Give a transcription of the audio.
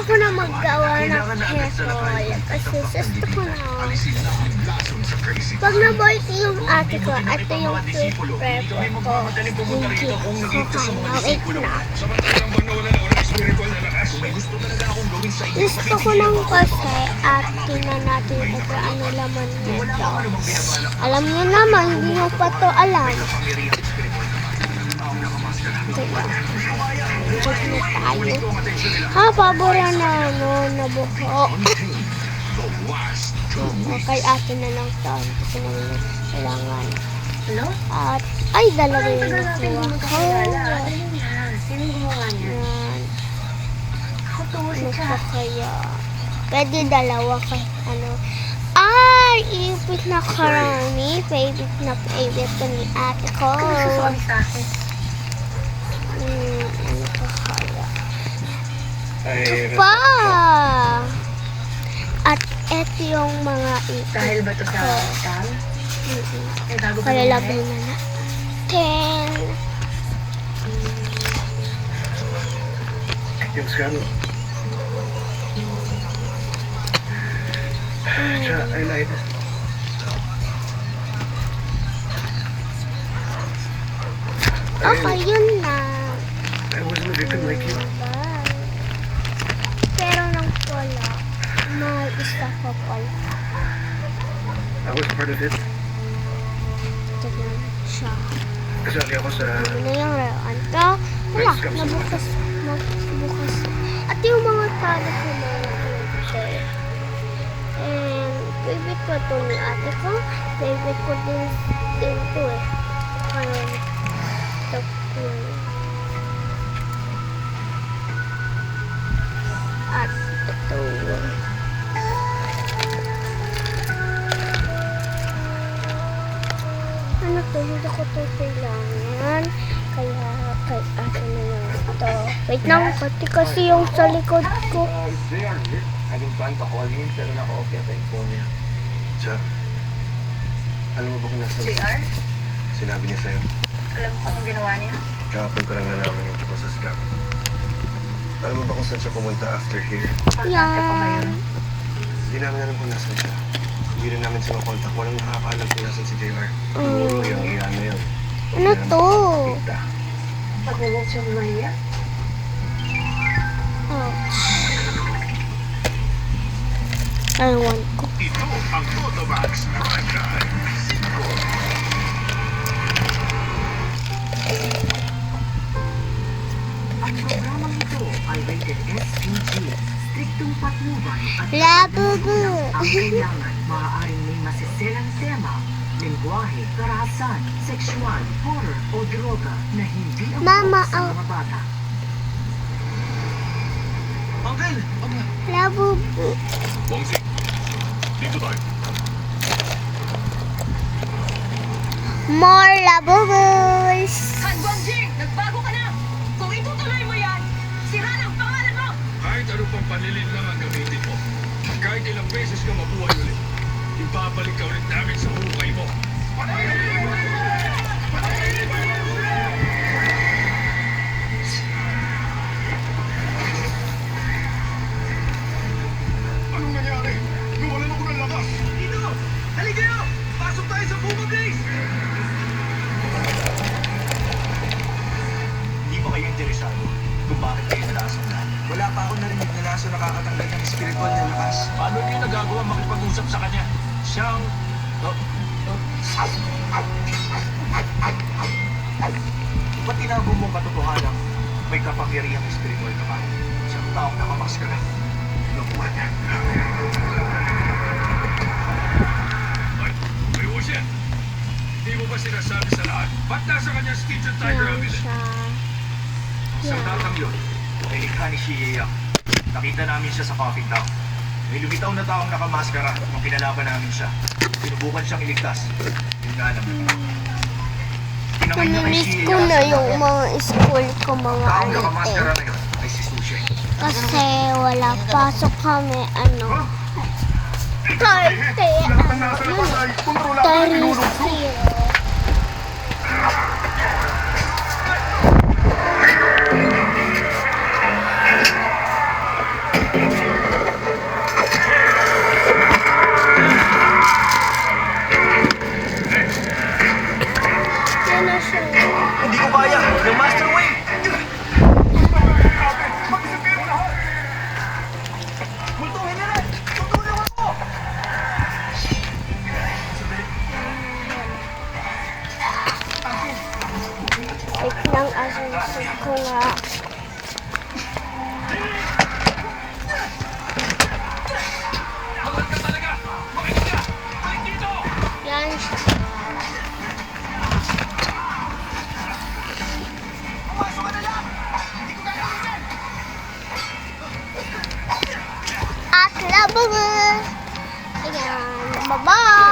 ko na maggawa ng hair oil kasi gusto ko na. Pag nabolt yung ate ko, ito yung toothbrush ko. Hindi ko kaya. Wait na. Gusto ko lang kasi ate na natin ito ano laman nito. Alam niyo naman, hindi nyo pa to alam. Check na tayo. Ha, pabora na nabuho. Okay, ate na lang to. Kasi naman kailangan. At, ay, dalawa yung nakuha ko. Sino gumawa niya? Yan. Ano Ano pa kaya? Pwede dalawa kay ano. Ay, ipit na karami. Favorite ko ni ate ko. Susuot sa akin. Ano pa kaya? Ay, Pa! At eto yung mga ipit. Dahil ba ito sa tal? Eh, bago pa Kalalagay na natin. yung skano. Siya, I lied. Okay, yun na. I wasn't a victim like you. Pero nang wala, may isa ko pala. I was part of it. Tignan siya. Kasali ako sa... Ano na yung raan to? Wala, nabukas. Bukas. At yung mga talo ko na natin. And, favorite ko ito ni ate ko. Favorite ko din ito eh. Kaya, ito yun. At ito. Ano to? Hindi ko ito kailangan. Kaya, kay ate na lang ito. Wait lang, pati kasi yung sa likod ko. I didn't plan to call him, pero naka-off yata yung phone niya. Siya, alam mo ba kung nasa... CR? Sinabi niya sa'yo. Alam mo kung ginawa niya? Kahapon ko lang nalaman yung tungkol sa scam. Alam mo ba kung saan siya pumunta after here? Importante pa ba yun? Hindi namin alam kung nasan siya. Hindi rin namin siya makontak. Walang nakakaalam kung nasan si JR. Siguro yung iya na yun. Ano to? Pag-walk siya mahiya? Ouch. Ewan ko. Ito ang Motomax Prime Time. Ang programang ito ay rated SPG. Striktong patnubay at Labubu. ang kailangan. Maaaring may masiselang tema, lengguwahe, karahasan, sexual, horror o droga na hindi ang Mama, sa mga bata. Uncle! Labubu. Wangzi, dito tayo. More labubus. Han Guangjing! Nagbago ka na! Kung itutuloy mo yan, sira na ang pangalan mo! Kahit ano pang panlilin lang ang gamitin mo. Kahit ilang beses ka mabuhay ulit, ibabalik ka ulit namin sa buhay mo. Anong nangyari? Nawalan ako ng lakas. Dito! Halika kayo! Pasok tayo sa Puma Blaze! Hindi ba kayo interesado kung bakit kayo nalason na? Wala pa ako narinig na laso nakakatanggal ng spiritual na lakas. Paano niyo nagagawa makipag-usap sa kanya? Siyang... Ba't tinago mong katotohanan? May kapangyarihang spiritual ka pa. Siyang taong nakamaskara. Nabuhat niya. Ay, Wushen! Hindi mo ba sinasabi sa lahat? Ba't nasa kanya Skitch and Tiger Yan Amulet? siya. Sa datang yun, ay likha ni Shie Yang. Nakita namin siya sa coffee town. May lumitaw na taong nakamaskara nung kinalaban namin siya. Sinubukan siyang iligtas. Yun nga lang. Tinangay niya kay Namimiss Shie ko Yang na sa yung loob. mga school ko mga Taong ano nakamaskara eh. na yun ay si Sushi. Kasi wala pasok kami ano. Tarte. Ano yun? 30. Ayan. Bye-bye.